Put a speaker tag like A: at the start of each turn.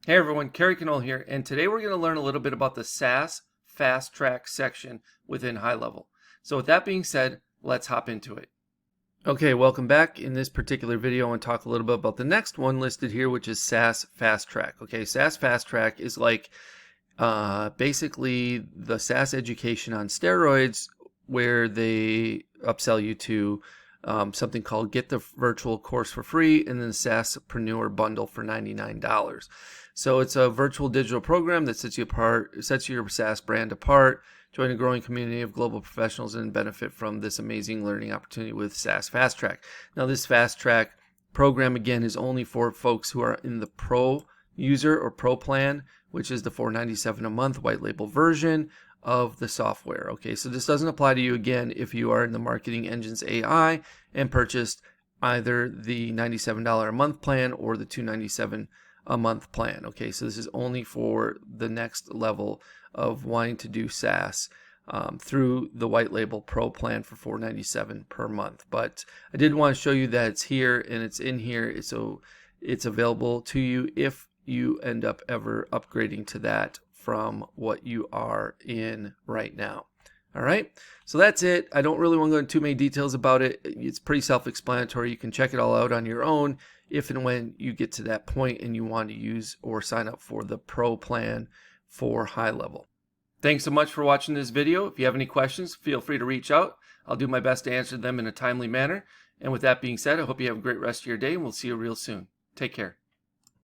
A: Hey everyone, Kerry Knoll here, and today we're going to learn a little bit about the SaaS FastTrack section within HighLevel. So with that being said, let's hop into it. Okay, welcome back. In this particular video, I want to talk a little bit about the next one listed here, which is SaaS FastTrack. Okay, SaaS FastTrack is like basically the SaaS education on steroids, where they upsell you to something called Get the Virtual Course for Free and then the SaaSpreneur Bundle for $99. So it's a virtual digital program that sets your SaaS brand apart. Join a growing community of global professionals and benefit from this amazing learning opportunity with SaaS FastTrack. Now this FastTrack program again is only for folks who are in the Pro user or Pro plan, which is the $497 a month white label version of the software. Okay, so this doesn't apply to you again if you are in the Marketing Engines A.I and purchased either the $97 a month plan or the $297 a month plan. Okay, so this is only for the next level of wanting to do SaaS through the white label Pro plan for $497 per month. But I did want to show you that it's here and it's in here, so it's available to you if you end up ever upgrading to that from what you are in right now. All right, so that's it. I don't really want to go into too many details about it. It's pretty self-explanatory. You can check it all out on your own if and when you get to that point and you want to use or sign up for the Pro plan for HighLevel. Thanks so much for watching this video. If you have any questions, feel free to reach out. I'll do my best to answer them in a timely manner. And with that being said, I hope you have a great rest of your day, and we'll see you real soon. Take care.